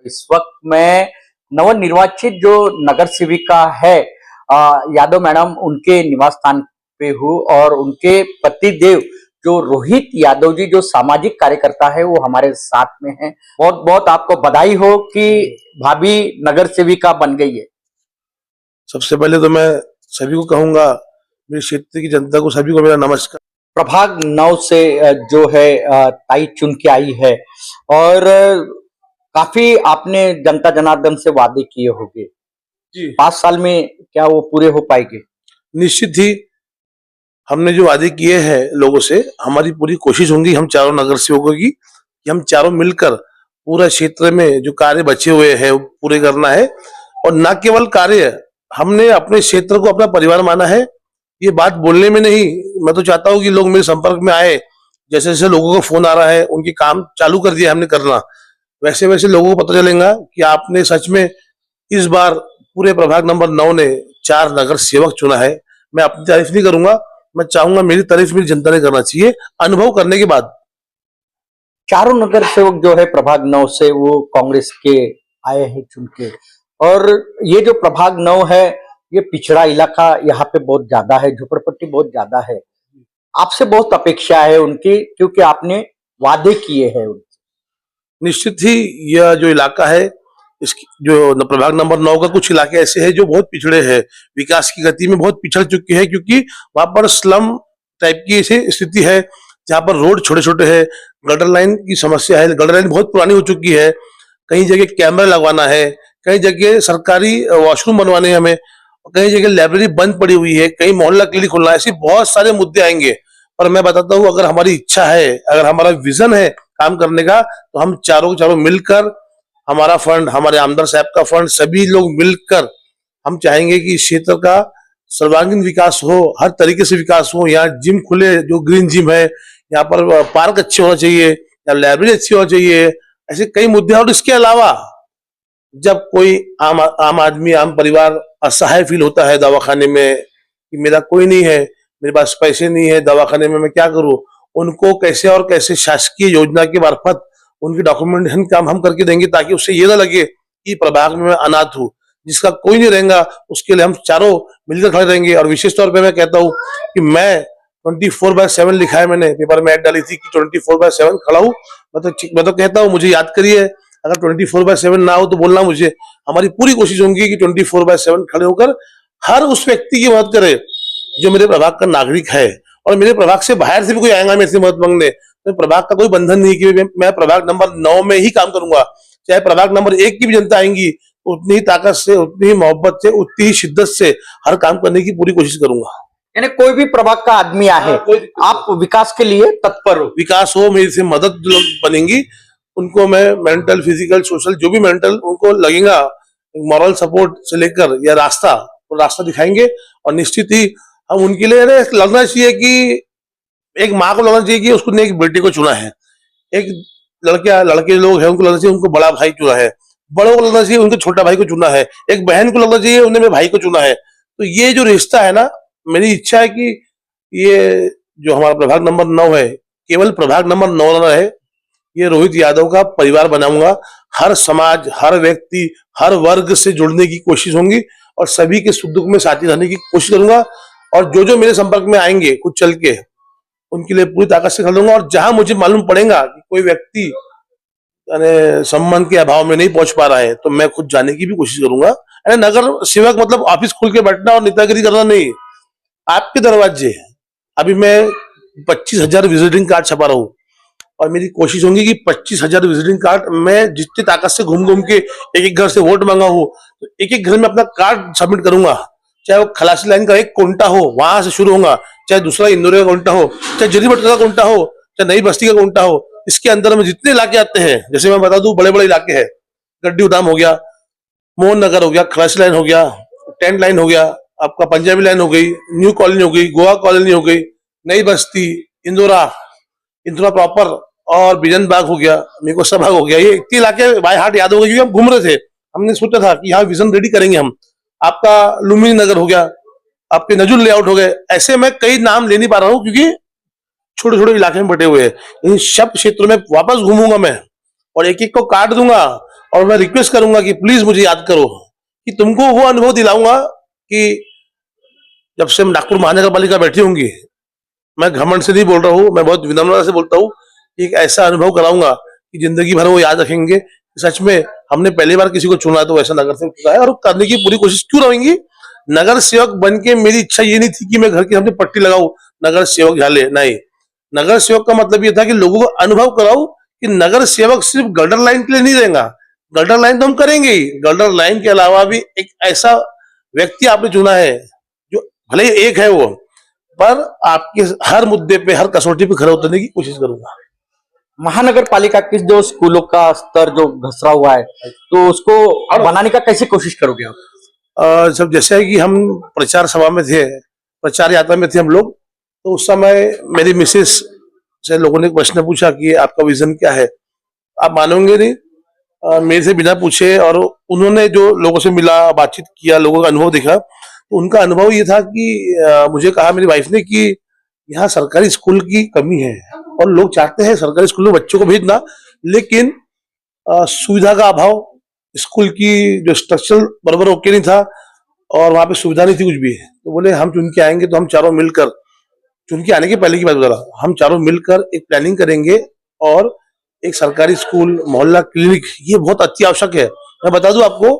इस वक्त मैं नवनिर्वाचित जो नगर सेविका है यादव मैडम उनके निवास स्थान पे हूँ और उनके पति देव जो रोहित यादव जी जो सामाजिक कार्यकर्ता है वो हमारे साथ में हैं। बहुत बहुत आपको बधाई हो कि भाभी नगर सेविका बन गई है। सबसे पहले तो मैं सभी को कहूंगा, मेरे क्षेत्र की जनता को सभी को मेरा नमस्कार। प्रभाग 9 से जो है ताई चुन के आई है और काफी आपने जनता जनार्दन से वादे किए होंगे जी 5 साल में, क्या वो पूरे हो पाएंगे? निश्चित ही हमने जो वादे किए हैं लोगों से, हमारी पूरी कोशिश होगी हम चारों नगर सेवकों की कि हम चारों मिलकर पूरा क्षेत्र में जो कार्य बचे हुए हैं वो पूरे करना है। और न केवल कार्य, हमने अपने क्षेत्र को अपना परिवार माना है। ये बात बोलने में नहीं, मैं तो चाहता हूँ कि लोग मेरे संपर्क में आए। जैसे जैसे लोगों का फोन आ रहा है, उनके काम चालू कर दिया हमने करना, वैसे वैसे लोगों को पता चलेगा कि आपने सच में इस बार पूरे प्रभाग नंबर 9 ने 4 नगर सेवक चुना है। मैं अपनी तारीफ नहीं करूंगा, मैं चाहूंगा मेरी तारीफ मेरी जनता ने करना चाहिए अनुभव करने के बाद। चारों नगर सेवक जो है प्रभाग 9 से वो कांग्रेस के आए हैं चुन के, और ये जो प्रभाग 9 है ये पिछड़ा इलाका, यहाँ पे बहुत ज्यादा है, झोपड़पट्टी बहुत ज्यादा है। आपसे बहुत अपेक्षा है उनकी क्योंकि आपने वादे किए हैं उनसे। निश्चित ही यह जो इलाका है, इसकी जो प्रभाग नंबर 9 का कुछ इलाके ऐसे हैं जो बहुत पिछड़े हैं, विकास की गति में बहुत पिछड़ चुके हैं, क्योंकि वहां पर स्लम टाइप की ऐसी स्थिति है जहां पर रोड छोटे छोटे हैं, गटर लाइन की समस्या है, गटर लाइन बहुत पुरानी हो चुकी है, कई जगह कैमरा लगवाना है, कई जगह सरकारी वॉशरूम बनवाने हैं हमें, कई जगह लाइब्रेरी बंद पड़ी हुई है, कई मोहल्ला क्लिनिक खुलना है, ऐसे बहुत सारे मुद्दे आएंगे। पर मैं बताता हूँ, अगर हमारी इच्छा है, अगर हमारा विजन है काम करने का, तो हम चारों चारों मिलकर, हमारा फंड, हमारे आमदार साहब का फंड, सभी लोग मिलकर हम चाहेंगे कि इस क्षेत्र का सर्वांगीण विकास हो, हर तरीके से विकास हो। यहाँ जिम खुले, जो ग्रीन जिम है, यहाँ पर पार्क अच्छे होना चाहिए, यहाँ लाइब्रेरी अच्छी होना चाहिए, ऐसे कई मुद्दे। और इसके अलावा जब कोई आम आदमी, आम परिवार असहाय फील होता है दवाखाने में कि मेरा कोई नहीं है, मेरे पास पैसे नहीं है, दवाखाने में मैं क्या करूं, उनको कैसे और कैसे शासकीय योजना के मार्फत उनकी डॉक्यूमेंटेशन काम हम करके देंगे, ताकि उससे ये ना लगे कि प्रभाग में मैं अनाथ हूँ। जिसका कोई नहीं रहेगा उसके लिए हम चारों मिलकर खड़े रहेंगे। और विशेष तौर पे मैं कहता हूँ कि मैं 24/7 लिखा है, मैंने पेपर में ऐड डाली थी कि 24/7 खड़ा हूँ। मैं तो कहता हूँ, मुझे याद करिए, अगर 24/7 ना हो तो बोलना मुझे। हमारी पूरी कोशिश होगी कि 24/7 खड़े होकर हर उस व्यक्ति की मदद करे जो मेरे प्रभाग का नागरिक है। और मेरे प्रभाग से बाहर से भी कोई आएगा मेरे से मदद मांगने, तो प्रभाग का कोई बंधन नहीं कि मैं प्रभाग नंबर 9 में ही काम करूंगा। चाहे प्रभाग नंबर 1 की भी जनता आएंगी, उतनी ही ताकत से, उतनी ही मोहब्बत से, उतनी ही शिद्दत से हर काम करने की पूरी कोशिश करूंगा। यानी कोई भी प्रभाग का आदमी आए, आप विकास के लिए तत्पर हो। विकास हो, मेरी से मदद बनेंगी, उनको मैं मेंटल, फिजिकल, सोशल, जो भी मेंटल उनको लगेगा, मॉरल सपोर्ट से लेकर या रास्ता, तो रास्ता दिखाएंगे। और निश्चित ही हम उनके लिए लगना चाहिए कि एक माँ को लगना चाहिए कि उसने एक बेटे को चुना है, एक लड़के लोग हैं उनको लगना चाहिए उनको बड़ा भाई चुना है, बड़ों को लगना चाहिए उनको छोटा भाई को चुना है, एक बहन को लगना चाहिए उन्हें मेरे भाई को चुना है। तो ये जो रिश्ता है ना, मेरी इच्छा है कि ये जो हमारा प्रभाग नंबर 9 है, केवल प्रभाग नंबर 9 न रहे, ये रोहित यादव का परिवार बनाऊंगा। हर समाज, हर व्यक्ति, हर वर्ग से जुड़ने की कोशिश होगी और सभी के सुख दुख में साथी रहने की कोशिश करूंगा। और जो जो मेरे संपर्क में आएंगे कुछ चल के, उनके लिए पूरी ताकत से खड़ूंगा। और जहां मुझे मालूम पड़ेगा कि कोई व्यक्ति संबंध के अभाव में नहीं पहुंच पा रहा है, तो मैं खुद जाने की भी कोशिश करूंगा। नगर सेवक मतलब ऑफिस खोल के बैठना और नेतागिरी करना नहीं, आपके दरवाजे। अभी मैं 25,000 विजिटिंग कार्ड छपा रहा हूँ और मेरी कोशिश होगी कि 25,000 विजिटिंग कार्ड मैं जितनी ताकत से घूम घूम के एक एक घर से वोट मांगा हूँ, तो एक एक घर में अपना कार्ड सबमिट करूंगा। चाहे वो खलासी लाइन का एक कोंटा हो, वहां से शुरू होगा, चाहे दूसरा इंदौर का कोंटा हो, चाहे जरीबट का कोंटा हो, चाहे नई बस्ती का कोंटा हो, इसके अंदर में जितने इलाके आते हैं, जैसे मैं बता दूं, बड़े बड़े इलाके हैं, गड्डी उदाम हो गया, मोहन नगर हो गया, खलासी लाइन हो गया, टेंट लाइन हो गया, आपका पंजाबी लाइन हो गई, न्यू कॉलोनी हो गई, गोवा कॉलोनी हो गई, नई बस्ती, इंदौरा प्रॉपर, और बिजन बाग हो गया, मेको सभाग हो गया। ये इतने इलाके बाय हार्ट याद हो गए, क्योंकि हम घूम रहे थे। हमने सोचा था कि यहाँ विजन रेडी करेंगे हम। आपका लुम्बिनी नगर हो गया, आपके नजुल लेआउट हो गए, ऐसे मैं कई नाम ले नहीं पा रहा हूँ क्योंकि छोटे छोटे इलाके में बटे हुए हैं। इन सब क्षेत्रों में वापस घूमूंगा मैं और एक एक को काट दूंगा और मैं रिक्वेस्ट करूंगा कि प्लीज मुझे याद करो कि तुमको वो अनुभव दिलाऊंगा कि जब से नागपुर महानगर पालिका बैठी होंगी, मैं घमंड से नहीं बोल रहा हूँ, मैं बहुत विनम्रता से बोलता हूँ, एक ऐसा अनुभव कराऊंगा कि जिंदगी भर वो याद रखेंगे। सच में हमने पहली बार किसी को चुना है तो वैसा नगर सेवक चुना है, और करने की पूरी कोशिश क्यों रहेंगी। नगर सेवक बन के मेरी इच्छा ये नहीं थी कि मैं घर के सामने पट्टी लगाऊं नगर सेवक झाले, नहीं। नगर सेवक का मतलब ये था कि लोगों को अनुभव कराऊं कि नगर सेवक सिर्फ गटर लाइन के लिए नहीं रहेगा। गटर लाइन तो हम करेंगे ही, गटर लाइन के अलावा भी एक ऐसा व्यक्ति आपने चुना है जो भले ही एक है वो, पर आपके हर मुद्दे पे, हर कसौटी पे खड़े उतरने की कोशिश करूंगा। महानगर पालिका के जो स्कूलों का स्तर जो घसरा हुआ है, तो उसको बनाने का कैसे कोशिश करोगे आप? जब जैसे है कि हम प्रचार सभा में थे, प्रचार यात्रा में थे हम लोग, तो उस समय मेरी मिसेस से लोगों ने प्रश्न पूछा कि आपका विजन क्या है। आप मानोगे नहीं, मेरे से बिना पूछे, और उन्होंने जो लोगों से मिला, बातचीत किया, लोगों का अनुभव देखा, तो उनका अनुभव ये था कि मुझे कहा मेरी वाइफ ने कि यहाँ सरकारी स्कूल की कमी है और लोग चाहते हैं सरकारी स्कूल में बच्चों को भेजना, लेकिन सुविधा का अभाव, स्कूल की जो स्ट्रक्चर बराबर ओके नहीं था और वहां पे सुविधा नहीं थी कुछ भी। तो बोले हम चुन के आएंगे तो हम चारों मिलकर, चुन के आने के पहले की बात बता रहा हूं, हम चारों मिलकर एक प्लानिंग करेंगे और एक सरकारी स्कूल, मोहल्ला क्लिनिक, ये बहुत अति आवश्यक है। मैं बता दूं आपको,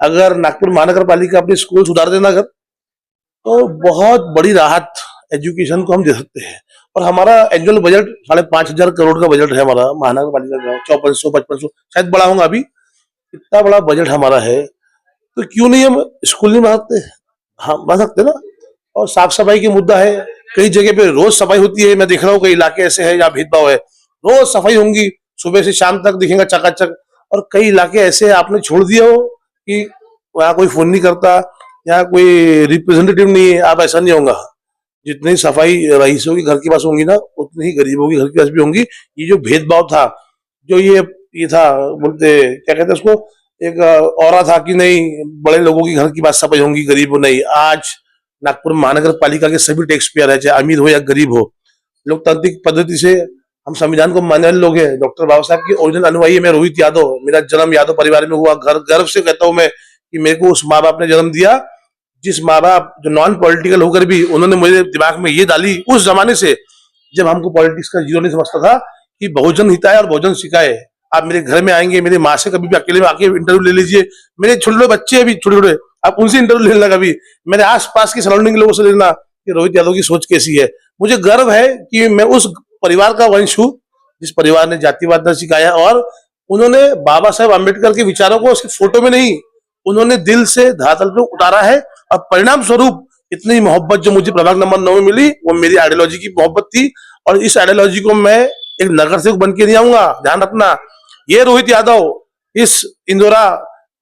अगर नागपुर महानगर पालिका अपने स्कूल सुधार देना अगर, तो बहुत बड़ी राहत एजुकेशन को हम दे सकते हैं। और हमारा एनुअल बजट 5,500 करोड़ का बजट है हमारा महानगर पालिका का, 5400-5500, शायद बड़ा होगा अभी, इतना बड़ा बजट हमारा है, तो क्यों नहीं हम स्कूल नहीं बना सकते? हाँ बना सकते ना। और साफ सफाई की मुद्दा है, कई जगह पे रोज सफाई होती है, मैं देख रहा हूँ कई इलाके ऐसे हैं जहाँ भेदभाव है, रोज सफाई होंगी, सुबह से शाम तक दिखेगा चकाचक। और कई इलाके ऐसे आपने छोड़ दिया हो कि वहाँ कोई फोन नहीं करता, यहाँ कोई रिप्रेजेंटेटिव नहीं है, आप ऐसा नहीं होगा। जितनी सफाई रईसों के घर के पास होंगी ना, उतनी ही गरीबों के घर के पास भी होंगी। ये जो भेदभाव था, जो ये था, बोलते क्या कहते हैं उसको, एक औरा था कि नहीं बड़े लोगों की घर की बात सफाई होंगी, गरीब हो नहीं। आज नागपुर महानगर पालिका के सभी टैक्स पेयर है, चाहे अमीर हो या गरीब हो, लोकतांत्रिक पद्धति से हम संविधान को मानने वाले लोग हैं। डॉक्टर बाबा साहब की ओरिजिनल अनुयायी है मैं, रोहित यादव। मेरा जन्म यादव परिवार में हुआ, गर्व से कहता हूं मैं कि मेरे को उस माँ बाप ने जन्म दिया, जिस माँ बाप जो नॉन पॉलिटिकल होकर भी उन्होंने मुझे दिमाग में ये डाली उस जमाने से, जब हमको पॉलिटिक्स का जीरो नहीं समझता था, कि बहुजन हिताय और बहुजन सिखाए। आप मेरे घर में आएंगे, मेरी माँ से कभी भी अकेले में आके इंटरव्यू ले लीजिए, मेरे छोटे छोटे बच्चे अभी छोटे छोटे, आप उनसे इंटरव्यू ले लेना, कभी मेरे आसपास की सराउंडिंग लोगों से लेना कि रोहित यादव की सोच कैसी है। मुझे गर्व है कि मैं उस परिवार का वंश हूँ जिस परिवार ने जातिवाद न सिखाया, और उन्होंने बाबा साहेब अम्बेडकर के विचारों को सिर्फ फोटो में नहीं, उन्होंने दिल से धरातल पे उतारा है। और परिणाम स्वरूप इतनी मोहब्बत जो मुझे प्रभाग नंबर 9 में मिली, वो मेरी आइडियोलॉजी की मोहब्बत थी। और इस आइडियोलॉजी को मैं एक नगर सेवक बन के नहीं आऊंगा, ध्यान रखना। ये रोहित यादव इस इंदौरा,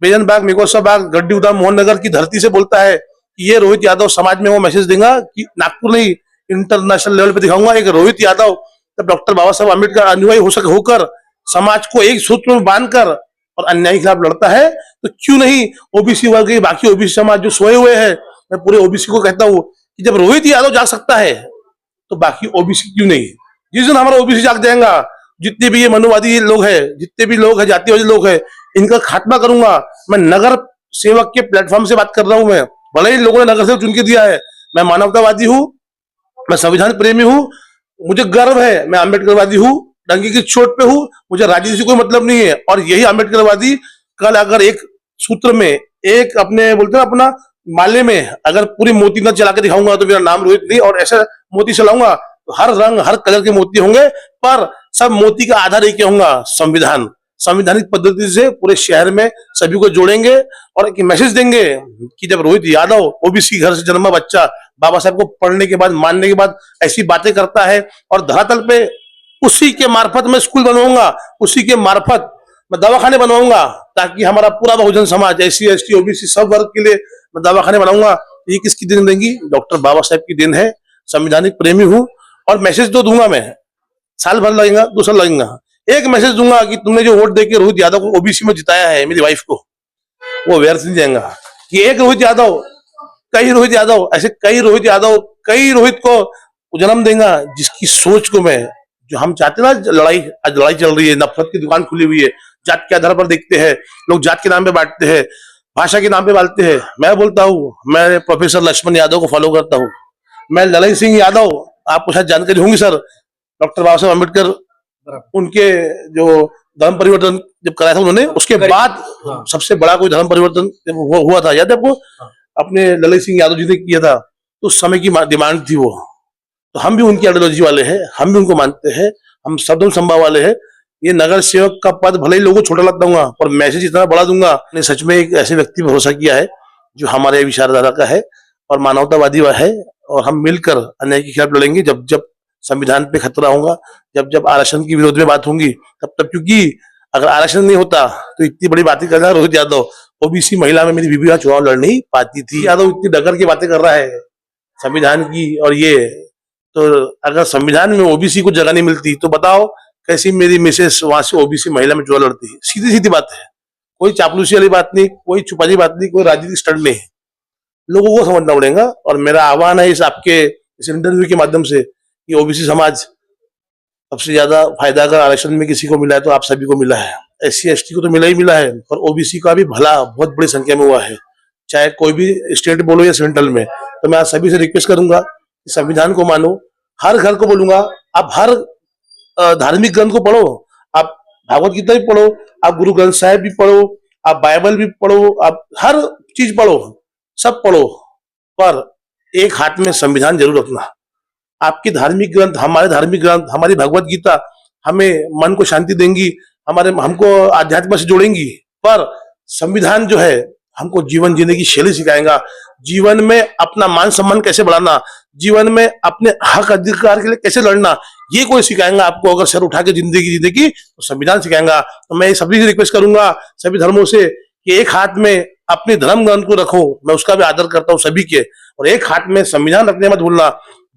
बेजन बाग, मेकोसा बाग, गड्डी उदाम, मोहन नगर की धरती से बोलता है कि ये रोहित यादव समाज में वो मैसेज देगा कि नागपुर नहीं, इंटरनेशनल लेवल पे दिखाऊंगा एक रोहित यादव तब डॉक्टर बाबा साहब अम्बेडकर अनुयायी होकर समाज को एक सूत्र में बांधकर और अन्याय के खिलाफ लड़ता है। तो क्यों नहीं ओबीसी वर्ग के बाकी ओबीसी समाज जो सोए हुए हैं, मैं पूरे ओबीसी को कहता हूं कि जब रोहित यादव जाग सकता है तो बाकी ओबीसी क्यों नहीं। जिस दिन हमारा ओबीसी जाग जाएगा, जितने भी ये मनुवादी लोग हैं, जितने भी लोग हैं, जातिवादी लोग हैं, इनका खात्मा करूंगा। मैं नगर सेवक के प्लेटफॉर्म से बात कर रहा हूं, मैं भले ही लोगों ने नगर सेवक चुन के दिया है, मैं मानवतावादी हूं, मैं संविधान प्रेमी हूं, मुझे गर्व है, मैं अम्बेडकरवादी हूं, डंकी की चोट पे हूं, मुझे राजनीति से कोई मतलब नहीं है। और यही अम्बेडकरवादी कल अगर एक सूत्र में, एक अपने बोलते हैं अपना माले में अगर पूरी मोती न चला के दिखाऊंगा तो मेरा नाम रोहित नहीं, और ऐसा मोती चलाऊंगा तो हर रंग हर कलर के मोती होंगे, पर सब मोती का आधार एक होगा, संविधान। संवैधानिक पद्धति से पूरे शहर में सभी को जोड़ेंगे और एक मैसेज देंगे कि जब रोहित यादव ओबीसी घर से जन्मा बच्चा बाबा साहब को पढ़ने के बाद, मानने के बाद ऐसी बातें करता है, और धरातल पे उसी के मार्फत मैं स्कूल बनवाऊंगा, उसी के मार्फत मैं दवाखाने बनवाऊंगा, ताकि हमारा पूरा Bahujan Samaj, SC ST OBC सब वर्ग के लिए मैं दवाखाने बनाऊंगा। ये किसकी देन देंगी? डॉक्टर बाबा साहब की देन है। संवैधानिक प्रेमी हूं और मैसेज तो दूंगा मैं, साल भर लगेगा, 2 साल लगेगा, एक मैसेज दूंगा कि तुमने जो वोट देके रोहित यादव को ओबीसी में जिताया है, मेरी वाइफ को, वो व्यर्थ नहीं जाएगा। कि एक रोहित यादव, कई रोहित यादव, ऐसे कई रोहित यादव, कई रोहित को जन्म देगा, जिसकी सोच को मैं, जो हम चाहते ना, लड़ाई, आज लड़ाई चल रही है, नफरत की दुकान खुली हुई है, जात के आधार पर देखते हैं, लोग जात के नाम पे बांटते हैं, भाषा के नाम पे बांटते हैं। मैं बोलता हूँ, मैं प्रोफेसर लक्ष्मण यादव को फॉलो करता हूँ। मैं ललन सिंह यादव, आपको शायद जानकारी होंगी सर, डॉक्टर बाबा साहब अम्बेडकर उनके जो धर्म परिवर्तन जब कराया था उन्होंने, उसके बाद सबसे बड़ा कोई धर्म परिवर्तन जब हुआ था, याद है आपको? अपने ललन सिंह यादव जी ने किया था। तो उस समय की डिमांड थी वो। तो हम भी उनकी आइडियोलॉजी वाले हैं, हम भी उनको मानते हैं, हम सदम संभव वाले हैं। ये नगर सेवक का पद भले ही लोगों को छोटा लगता हूँ, पर मैसेज इतना बड़ा दूंगा। मैंने सच में एक ऐसे व्यक्ति पर भरोसा किया है जो हमारे विचारधारा का है और मानवतावादी है, और हम मिलकर अन्याय के खिलाफ लड़ेंगे। जब जब संविधान पे खतरा होगा, जब जब आरक्षण की विरोध में बात होंगी, तब तब, क्योंकि अगर आरक्षण नहीं होता तो इतनी बड़ी बातें कर रहा है रोहित यादव, ओबीसी महिला में मेरी बीबी चुनाव लड़ नहीं पाती थी। यादव इतनी डगर की बातें कर रहा है संविधान की, और ये तो अगर संविधान में ओबीसी को जगह नहीं मिलती तो बताओ कैसी मेरी मिसेस वहां से ओबीसी महिला में चुनाव लड़ती है। सीधी सीधी बात है, कोई चापलूसी वाली बात नहीं, कोई छुपाई बात नहीं, कोई राजनीतिक स्टंट नहीं है। लोगों को समझना पड़ेगा। और मेरा आह्वान है इस इंटरव्यू के माध्यम से कि ओबीसी समाज सबसे ज्यादा फायदा अगर आरक्षण में किसी को मिला है तो आप सभी को मिला है। SC ST को तो मिला ही मिला है, पर ओबीसी का भी भला बहुत बड़ी संख्या में हुआ है, चाहे कोई भी स्टेट बोलो या सेंट्रल में। तो मैं आज सभी से रिक्वेस्ट करूंगा कि संविधान को मानो। हर घर को बोलूंगा, आप हर धार्मिक ग्रंथ को पढ़ो, आप भागवत गीता भी पढ़ो, आप गुरु ग्रंथ साहिब भी पढ़ो, आप बाइबल भी पढ़ो, आप हर चीज पढ़ो, सब पढ़ो, पर एक हाथ में संविधान जरूर रखना। आपकी धार्मिक ग्रंथ, हमारे धार्मिक ग्रंथ, हमारी भगवत गीता हमें मन को शांति देंगी, हमको आध्यात्म से जोड़ेंगी, पर संविधान जो है हमको जीवन जीने की शैली सिखाएगा। जीवन में अपना मान सम्मान कैसे बढ़ाना, जीवन में अपने हक अधिकार के लिए कैसे लड़ना, ये कोई सिखाएगा आपको। अगर सर उठा के जिंदगी तो संविधान सिखाएगा। तो मैं सभी से रिक्वेस्ट करूंगा, सभी धर्मों से, कि एक हाथ में अपने धर्म ग्रंथ को रखो, मैं उसका भी आदर करता हूँ सभी के, और एक हाथ में संविधान रखने मत भूलना।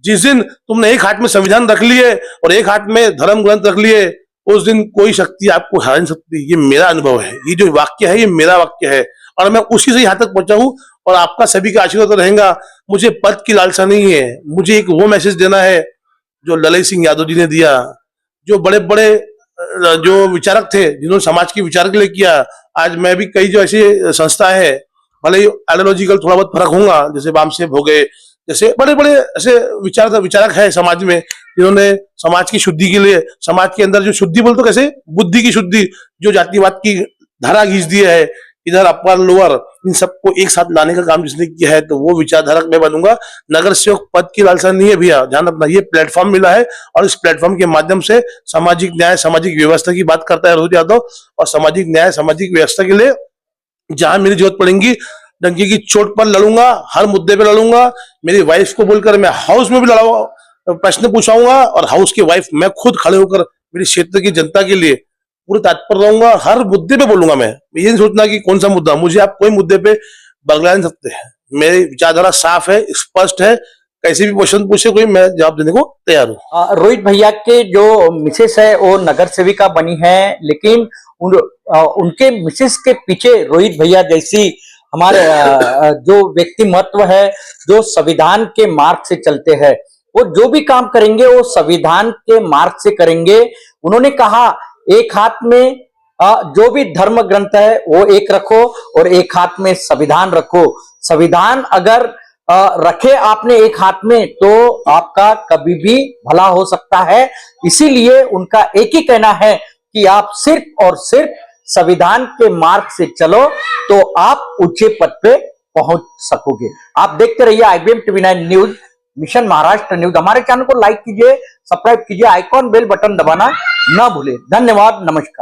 जिस दिन तुमने एक हाथ में संविधान रख लिए और एक हाथ में धर्म ग्रंथ रख लिए, उस दिन कोई शक्ति आपको हरा नहीं सकती। ये मेरा अनुभव है, ये जो वाक्य है ये मेरा वाक्य है, और मैं उसी से यहाँ तक पहुंचा हूँ। और आपका सभी का आशीर्वाद रहेगा। मुझे पद की लालसा नहीं है, मुझे एक वो मैसेज देना है जो ललन सिंह यादव जी ने दिया, जो बड़े बड़े जो विचारक थे जिन्होंने समाज के विचार के लिए किया। आज मैं भी कई जो ऐसी संस्थाएं हैं, भले ही आइडियोलॉजिकल थोड़ा बहुत फर्क होगा, जैसे वामसेव हो गए, जैसे बड़े बड़े ऐसे विचारक है समाज में, जिन्होंने समाज की शुद्धि के लिए, समाज के अंदर जो शुद्धि बोलते कैसे, बुद्धि की शुद्धि, जो जातिवाद की धारा घींच दी है, इधर अपर लोअर, इन सबको एक साथ लाने का काम जिसने किया है, तो वो विचारधारक मैं बनूंगा। नगर सेवक पद की लालसा नहीं है भैया, ध्यान रखना। ये प्लेटफॉर्म मिला है और इस प्लेटफॉर्म के माध्यम से सामाजिक न्याय, सामाजिक व्यवस्था की बात करता है रोहित यादव, और सामाजिक न्याय, सामाजिक व्यवस्था के लिए जहां मेरी जरूरत पड़ेगी, डंकी की चोट पर लड़ूंगा, हर मुद्दे पे लड़ूंगा। मेरी वाइफ को बोलकर मैं हाउस में भी लड़ाऊंगा, प्रश्न पूछाऊंगा, और हाउस की वाइफ मैं खुद खड़े होकर मेरी क्षेत्र की जनता के लिए पूरे तत्पर रहूंगा। हर मुद्दे पे बोलूंगा। मैं ये नहीं सोचना कि कौन सा मुद्दा, मुझे आप कोई मुद्दे पे बगला नहीं सकते हैं। मेरी विचारधारा साफ है, स्पष्ट है, कैसे भी क्वेश्चन पूछे कोई, मैं जवाब देने को तैयार हूँ। रोहित भैया के जो मिसेस है वो नगर सेविका बनी है, लेकिन उनके मिसेस के पीछे रोहित भैया जैसी हमारे जो व्यक्तिमत्व है, जो संविधान के मार्ग से चलते हैं, वो जो भी काम करेंगे वो संविधान के मार्ग से करेंगे। उन्होंने कहा एक हाथ में जो भी धर्म ग्रंथ है वो एक रखो और एक हाथ में संविधान रखो। संविधान अगर रखे आपने एक हाथ में तो आपका कभी भी भला हो सकता है। इसीलिए उनका एक ही कहना है कि आप सिर्फ और सिर्फ संविधान के मार्ग से चलो तो आप ऊंचे पद पे पहुंच सकोगे। आप देखते रहिए IBM TV9 news, mission Maharashtra news. हमारे चैनल को लाइक कीजिए, सब्सक्राइब कीजिए, आइकॉन बेल बटन दबाना ना भूले। धन्यवाद, नमस्कार।